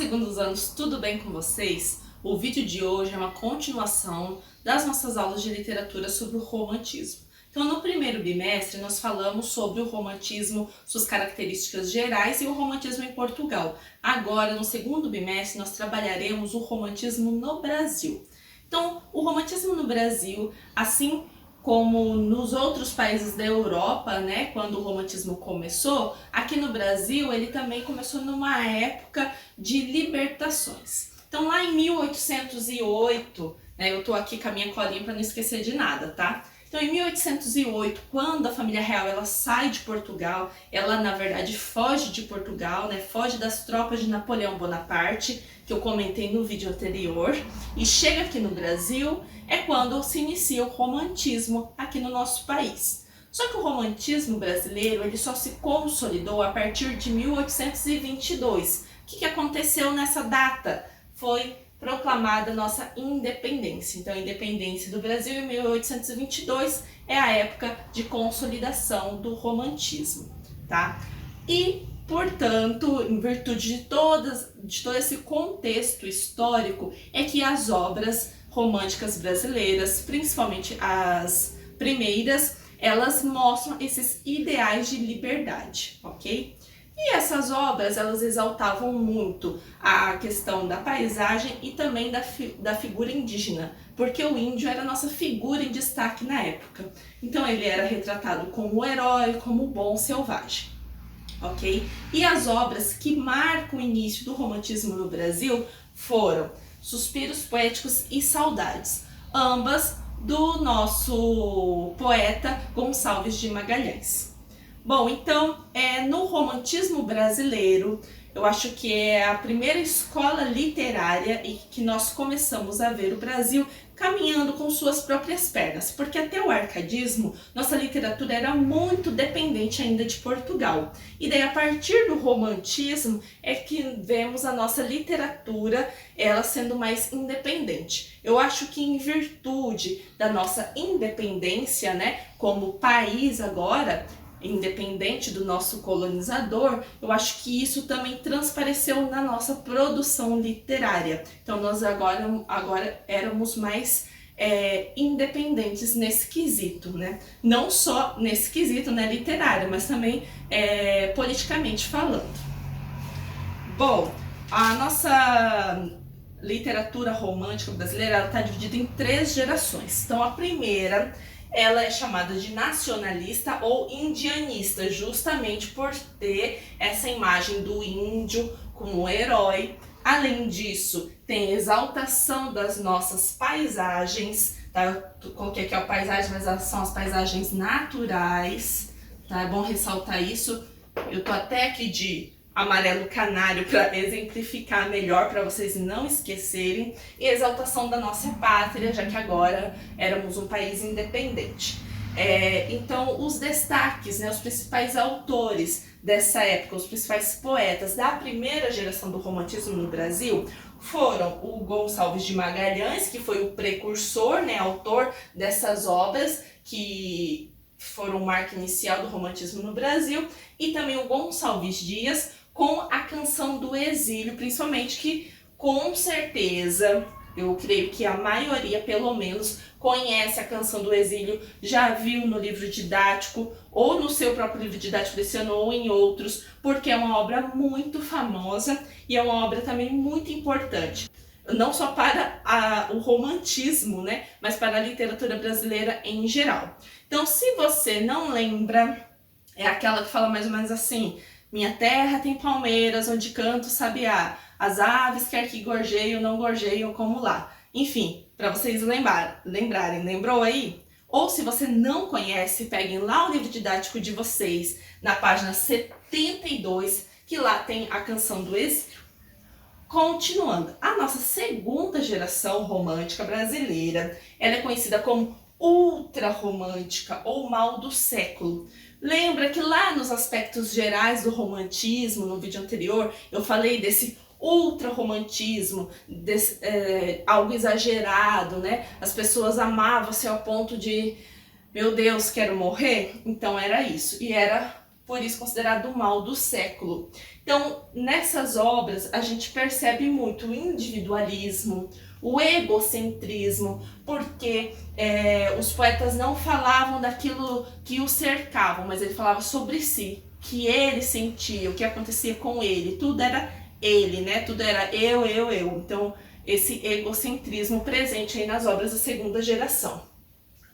segundos anos, tudo bem com vocês? O vídeo de hoje é uma continuação das nossas aulas de literatura sobre o romantismo. Então, no primeiro bimestre, nós falamos sobre o romantismo, suas características gerais e o romantismo em Portugal. Agora, no segundo bimestre, nós trabalharemos o romantismo no Brasil. Então, o romantismo no Brasil, assim como nos outros países da Europa, né, quando o romantismo começou, aqui no Brasil ele também começou numa época de libertações. Então lá em 1808, né, eu tô aqui com a minha colinha para não esquecer de nada, tá? Então em 1808, quando a família real ela sai de Portugal, ela na verdade foge de Portugal, né, foge das tropas de Napoleão Bonaparte, que eu comentei no vídeo anterior, e chega aqui no Brasil, é quando se inicia o romantismo aqui no nosso país. Só que o romantismo brasileiro ele só se consolidou a partir de 1822. O que aconteceu nessa data? Foi proclamada nossa independência. Então, a independência do Brasil em 1822 é a época de consolidação do romantismo, tá? E, portanto, em virtude de todo esse contexto histórico, é que as obras românticas brasileiras, principalmente as primeiras, elas mostram esses ideais de liberdade, ok? E essas obras, elas exaltavam muito a questão da paisagem e também da figura indígena, porque o índio era a nossa figura em destaque na época. Então ele era retratado como o herói, como o bom selvagem, ok? E as obras que marcam o início do romantismo no Brasil foram Suspiros Poéticos e Saudades, ambas do nosso poeta Gonçalves de Magalhães. Bom, então, no romantismo brasileiro, eu acho que é a primeira escola literária e que nós começamos a ver o Brasil caminhando com suas próprias pernas, porque até o arcadismo, nossa literatura era muito dependente ainda de Portugal. E daí, a partir do romantismo, é que vemos a nossa literatura, ela sendo mais independente. Eu acho que em virtude da nossa independência, né, como país agora, independente do nosso colonizador, eu acho que isso também transpareceu na nossa produção literária. Então nós agora éramos mais independentes nesse quesito, né? Não só nesse quesito, né, literário, mas também politicamente falando. Bom, a nossa literatura romântica brasileira está dividida em 3 gerações. Então a primeira, ela é chamada de nacionalista ou indianista, justamente por ter essa imagem do índio como herói. Além disso, tem exaltação das nossas paisagens, tá? Eu coloquei aqui a paisagem, mas são as paisagens naturais, tá? É bom ressaltar isso. Eu tô até aqui de amarelo canário para exemplificar melhor, para vocês não esquecerem, e a exaltação da nossa pátria, já que agora éramos um país independente. Então, os destaques, né, os principais autores dessa época, os principais poetas da primeira geração do romantismo no Brasil foram o Gonçalves de Magalhães, que foi o precursor, né, autor dessas obras que foram o marco inicial do romantismo no Brasil, e também o Gonçalves Dias, com a Canção do Exílio, principalmente, que com certeza, eu creio que a maioria, pelo menos, conhece a Canção do Exílio, já viu no livro didático, ou no seu próprio livro didático desse ano, ou em outros, porque é uma obra muito famosa e é uma obra também muito importante. Não só para o romantismo, né, mas para a literatura brasileira em geral. Então, se você não lembra, é aquela que fala mais ou menos assim: minha terra tem palmeiras, onde canta o sabiá, as aves quer que gorjeiam, não gorjeiam como lá. Enfim, para vocês lembrarem, lembrou aí? Ou se você não conhece, peguem lá o livro didático de vocês, na página 72, que lá tem a Canção do Exílio. Continuando, a nossa segunda geração romântica brasileira, ela é conhecida como ultra romântica ou mal do século. Lembra que lá nos aspectos gerais do romantismo, no vídeo anterior, eu falei desse ultra romantismo, algo exagerado, né? As pessoas amavam-se ao ponto de, meu Deus, quero morrer? Então era isso. E era por isso considerado o mal do século. Então, nessas obras, a gente percebe muito o individualismo, o egocentrismo, porque os poetas não falavam daquilo que o cercavam, mas ele falava sobre si, que ele sentia, o que acontecia com ele, tudo era ele, né? Tudo era eu. Então, esse egocentrismo presente aí nas obras da segunda geração.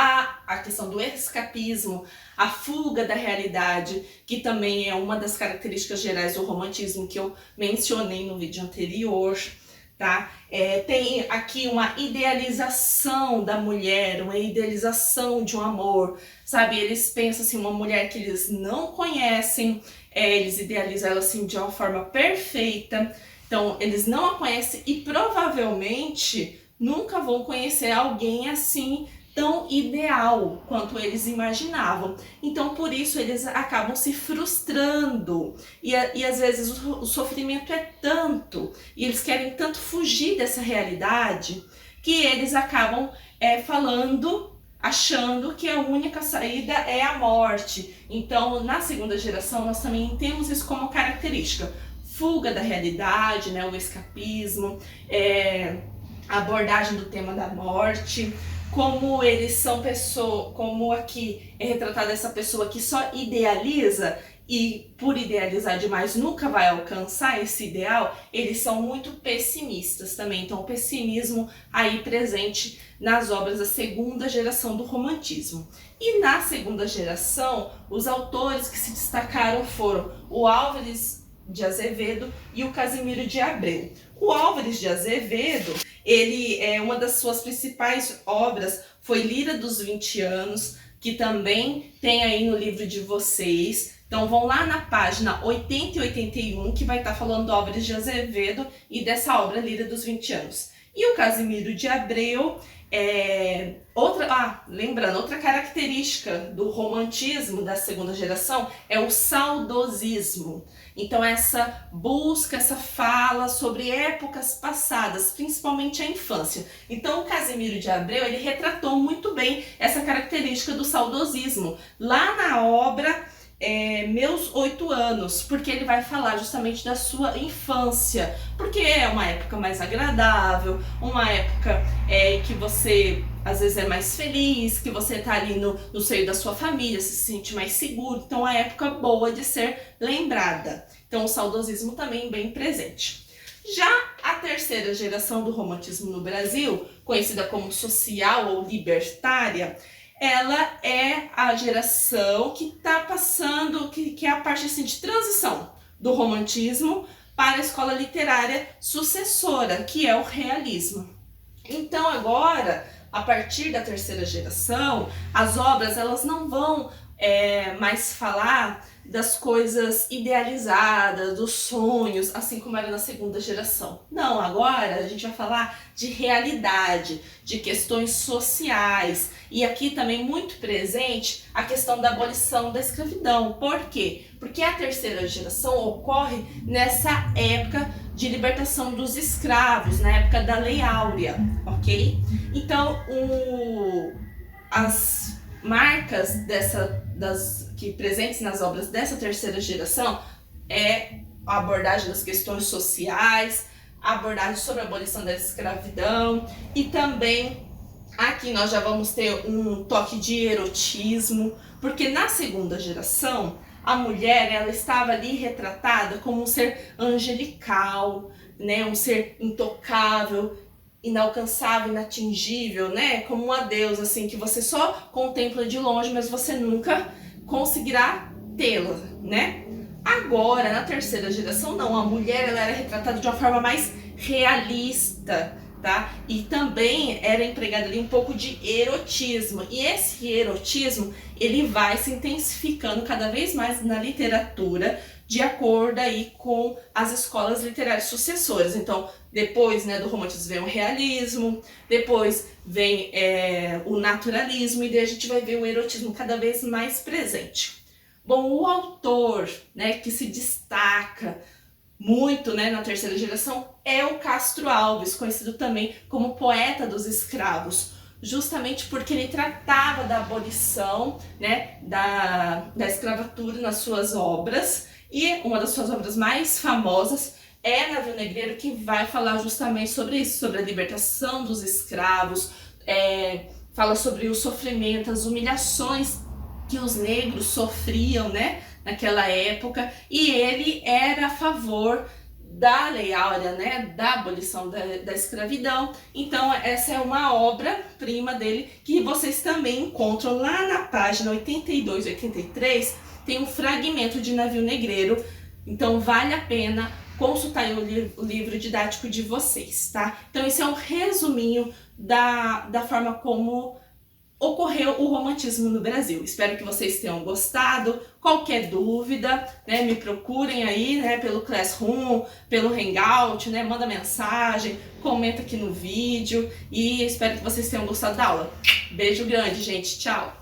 A questão do escapismo, a fuga da realidade, que também é uma das características gerais do romantismo que eu mencionei no vídeo anterior, tá? Tem aqui uma idealização da mulher, uma idealização de um amor, sabe? Eles pensam assim, uma mulher que eles não conhecem, eles idealizam ela assim de uma forma perfeita, então eles não a conhecem e provavelmente nunca vão conhecer alguém assim tão ideal quanto eles imaginavam. Então, por isso, eles acabam se frustrando. E às vezes o sofrimento é tanto, e eles querem tanto fugir dessa realidade, que eles acabam achando que a única saída é a morte. Então, na segunda geração, nós também temos isso como característica. Fuga da realidade, né, o escapismo, a abordagem do tema da morte, como eles são pessoas, como aqui é retratada essa pessoa que só idealiza e por idealizar demais nunca vai alcançar esse ideal, eles são muito pessimistas também. Então o pessimismo aí presente nas obras da segunda geração do romantismo. E na segunda geração, os autores que se destacaram foram o Álvares de Azevedo e o Casimiro de Abreu. O Álvares de Azevedo, uma das suas principais obras foi Lira dos 20 Anos, que também tem aí no livro de vocês. Então vão lá na página 80 e 81, que vai estar falando do Álvares de Azevedo e dessa obra Lira dos 20 Anos. E o Casimiro de Abreu, lembrando, outra característica do romantismo da segunda geração é o saudosismo. Então essa busca, essa fala sobre épocas passadas, principalmente a infância. Então o Casimiro de Abreu, ele retratou muito bem essa característica do saudosismo lá na obra Meus 8 Anos, porque ele vai falar justamente da sua infância, porque é uma época mais agradável, uma época que você às vezes é mais feliz, que você está ali no seio da sua família, se sente mais seguro, então é uma época boa de ser lembrada. Então o saudosismo também bem presente. Já a terceira geração do romantismo no Brasil, conhecida como social ou libertária, ela é a geração que está passando, que é a parte assim, de transição do romantismo para a escola literária sucessora, que é o realismo. Então agora, a partir da terceira geração, as obras elas não vão mais falar das coisas idealizadas, dos sonhos, assim como era na segunda geração. Não, agora a gente vai falar de realidade, de questões sociais. E aqui também muito presente a questão da abolição da escravidão. Por quê? Porque a terceira geração ocorre nessa época de libertação dos escravos, na época da Lei Áurea, ok? Então, as marcas que presentes nas obras dessa terceira geração é a abordagem das questões sociais, a abordagem sobre a abolição da escravidão e também aqui nós já vamos ter um toque de erotismo, porque na segunda geração a mulher ela estava ali retratada como um ser angelical, né, um ser intocável, inalcançável, inatingível, né, como uma deusa assim que você só contempla de longe, mas você nunca conseguirá tê-la, né? Agora, na terceira geração, não, a mulher ela era retratada de uma forma mais realista, tá? E também era empregado ali um pouco de erotismo. E esse erotismo, ele vai se intensificando cada vez mais na literatura, de acordo aí com as escolas literárias sucessoras. Então, depois, né, do romantismo vem o realismo, depois vem o naturalismo, e daí a gente vai ver o erotismo cada vez mais presente. Bom, o autor, né, que se destaca muito, né, na terceira geração é o Castro Alves, conhecido também como poeta dos escravos. justamente porque ele tratava da abolição, né, da escravatura nas suas obras, e uma das suas obras mais famosas é Navio Negreiro, que vai falar justamente sobre isso, sobre a libertação dos escravos, fala sobre o sofrimento, as humilhações que os negros sofriam, né, naquela época, e ele era a favor da Lei Áurea, né, da abolição da escravidão. Então essa é uma obra-prima dele que vocês também encontram lá na página 82 e 83, tem um fragmento de Navio Negreiro, então vale a pena consultar o livro didático de vocês, tá? Então esse é um resuminho da forma como ocorreu o romantismo no Brasil. Espero que vocês tenham gostado. Qualquer dúvida, né, me procurem aí, né, pelo Classroom, pelo Hangout, né, manda mensagem, comenta aqui no vídeo e espero que vocês tenham gostado da aula. Beijo grande, gente. Tchau!